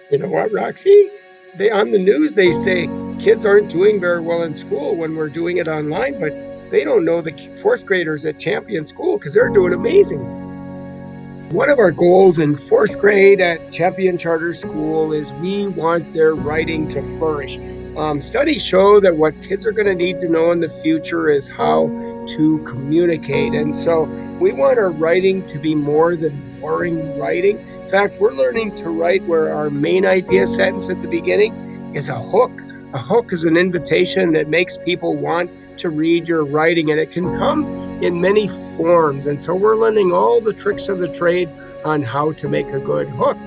You know what, Roxy? They on the news they say kids aren't doing very well in school when we're doing it online, but they don't know the fourth graders at Champion School because they're doing amazing. One of our goals in fourth grade at Champion Charter School is we want their writing to flourish. Studies show that what kids are going to need to know in the future is how to communicate. And so we want our writing to be more than boring writing. In fact, we're learning to write where our main idea sentence at the beginning is a hook. A hook is an invitation that makes people want to read your writing, and it can come in many forms. And so we're learning all the tricks of the trade on how to make a good hook.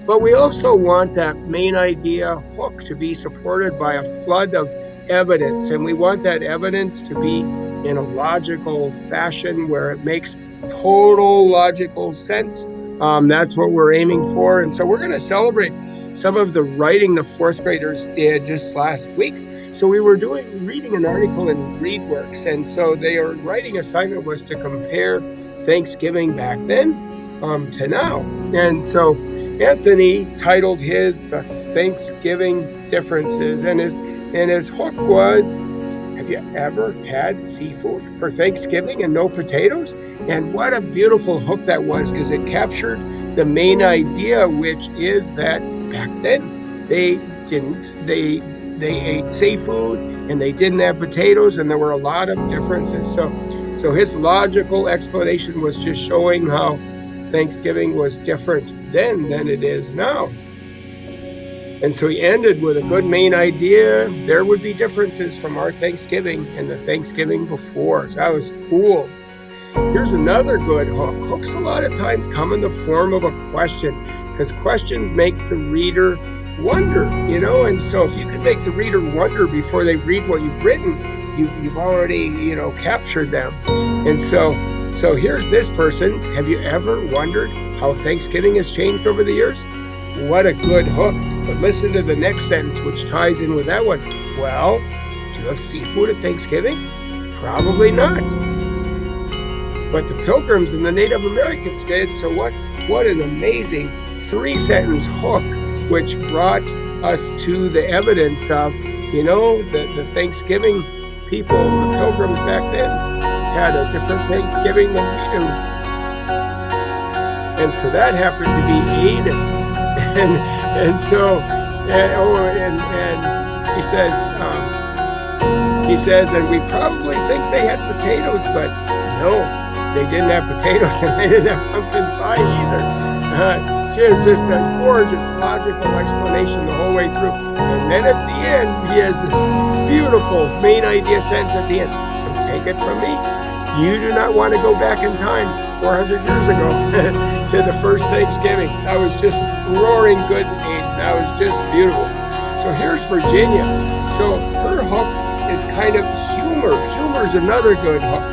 But we also want that main idea hook to be supported by a flood of evidence. And we want that evidence to be in a logical fashion where it makes total logical sense. That's what we're aiming for. And so we're going to celebrate some of the writing the fourth graders did just last week. So we were reading an article in ReadWorks. And so their writing assignment was to compare Thanksgiving back then to now. And so Anthony titled his The Thanksgiving Differences, and his hook was, have you ever had seafood for Thanksgiving and no potatoes? And what a beautiful hook that was, because it captured the main idea, which is that back then they didn't. They ate seafood and they didn't have potatoes, and there were a lot of differences. So his logical explanation was just showing how Thanksgiving was different then than it is now. And so he ended with a good main idea. There would be differences from our Thanksgiving and the Thanksgiving before. So that was cool. Here's another good hook. Hooks a lot of times come in the form of a question, because questions make the reader wonder, and so if you can make the reader wonder before they read what you've written, you've already, captured them. And so here's this person's, have you ever wondered how Thanksgiving has changed over the years? What a good hook. But listen to the next sentence, which ties in with that one. Well, do you have seafood at Thanksgiving? Probably not. But the Pilgrims and the Native Americans did. So what an amazing three-sentence hook, which brought us to the evidence of, the Thanksgiving people, the Pilgrims back then, had a different Thanksgiving than we do. And so that happened to be Aiden. And so, and he says, and we probably think they had potatoes, but no, they didn't have potatoes, and they didn't have pumpkin pie either. She has just a gorgeous logical explanation the whole way through. And then at the end, he has this beautiful main idea sentence at the end. So take it from me. You do not want to go back in time 400 years ago to the first Thanksgiving. That was just roaring good, Aiden. That was just beautiful. So here's Virginia. So her hook is kind of humor. Humor is another good hook.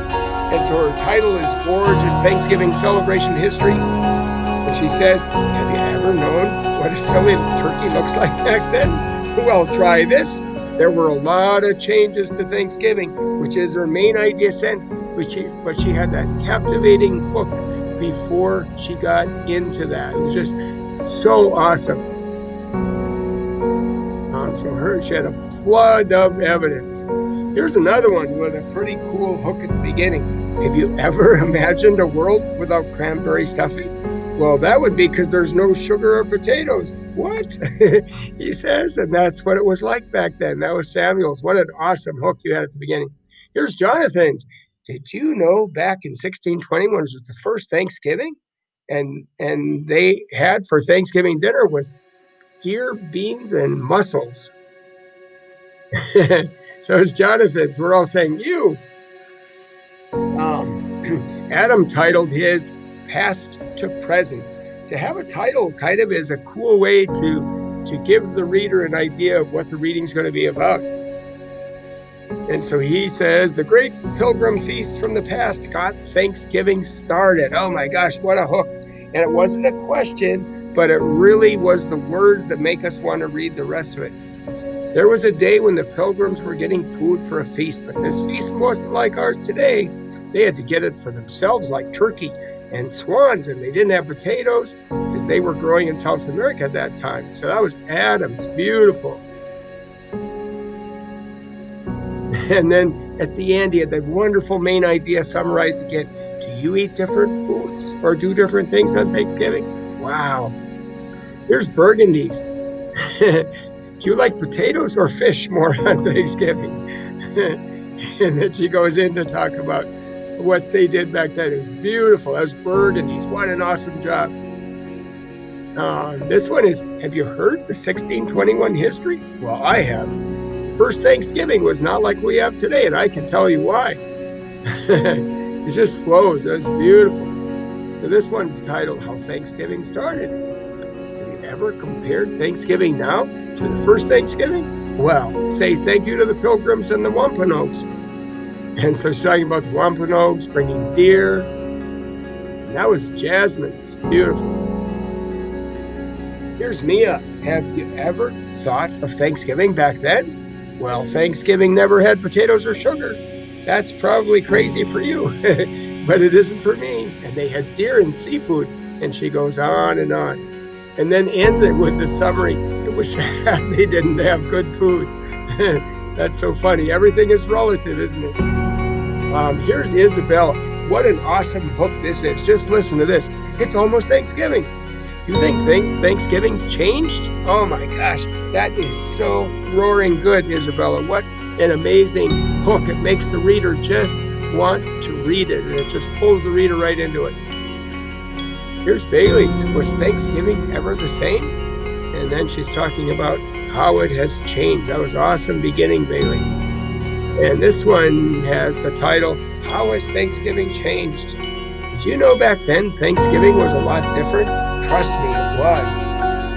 And so her title is Gorgeous Thanksgiving Celebration History. And she says, have you ever known what a silly turkey looks like back then? Well, try this. There were a lot of changes to Thanksgiving, which is her main idea sense, but she had that captivating hook before she got into that. It was just so awesome. She had a flood of evidence. Here's another one with a pretty cool hook at the beginning. Have you ever imagined a world without cranberry stuffing? Well, that would be because there's no sugar or potatoes. What? He says, and that's what it was like back then. That was Samuel's. What an awesome hook you had at the beginning. Here's Jonathan's. Did you know back in 1620, when it was the first Thanksgiving, and they had for Thanksgiving dinner was deer, beans, and mussels. So it's Jonathan's. We're all saying you. Adam titled his Past to Present. To have a title kind of is a cool way to give the reader an idea of what the reading's going to be about. And so he says, the great pilgrim feast from the past got Thanksgiving started. Oh my gosh, what a hook. And it wasn't a question, but it really was the words that make us want to read the rest of it. There was a day when the pilgrims were getting food for a feast, but this feast wasn't like ours today. They had to get it for themselves, like turkey. and swans, and they didn't have potatoes because they were growing in South America at that time. So that was Adams, beautiful. And then at the end, he had that wonderful main idea summarized again. Do you eat different foods or do different things on Thanksgiving? Wow. Here's Burgundy's. Do you like potatoes or fish more on Thanksgiving? And then she goes in to talk about what they did back then. It was beautiful. That was Burgundy's. What an awesome job. This one is, have you heard the 1621 history? Well, I have. First Thanksgiving was not like we have today, and I can tell you why. It just flows. That's beautiful. So this one's titled How Thanksgiving Started. Have you ever compared Thanksgiving now to the first Thanksgiving? Well, say thank you to the Pilgrims and the Wampanoags. And so she's talking about the Wampanoags bringing deer. And that was Jasmine's. Beautiful. Here's Mia. Have you ever thought of Thanksgiving back then? Well, Thanksgiving never had potatoes or sugar. That's probably crazy for you, but it isn't for me. And they had deer and seafood. And she goes on, and then ends it with the summary. It was sad they didn't have good food. That's so funny. Everything is relative, isn't it? Here's Isabella. What an awesome book this is. Just listen to this. It's almost Thanksgiving. You think Thanksgiving's changed? Oh my gosh, that is so roaring good, Isabella. What an amazing book. It makes the reader just want to read it, and it just pulls the reader right into it. Here's Bailey's. Was Thanksgiving ever the same? And then she's talking about how it has changed. That was awesome beginning, Bailey. And this one has the title, How Has Thanksgiving Changed? Did you know back then Thanksgiving was a lot different? Trust me, it was.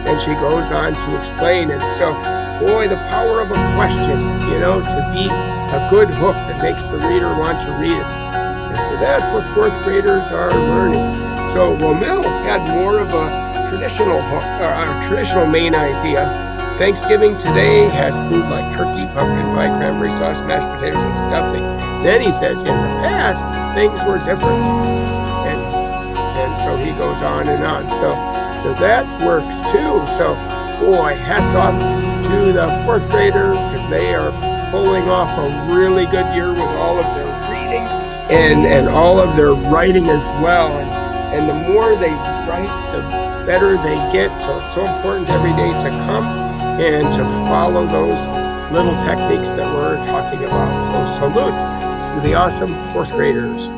Then she goes on to explain. And so, boy, the power of a question, to be a good hook that makes the reader want to read it. And so that's what fourth graders are learning. So Romel had more of a traditional hook, or a traditional main idea. Thanksgiving today had food like turkey, pumpkin pie, cranberry sauce, mashed potatoes, and stuffing. Then he says, in the past, things were different. And so he goes on and on. So that works too. So, boy, hats off to the fourth graders because they are pulling off a really good year with all of their reading and all of their writing as well. And the more they write, the better they get. So it's so important every day to come and to follow those little techniques that we're talking about. So salute to the awesome fourth graders.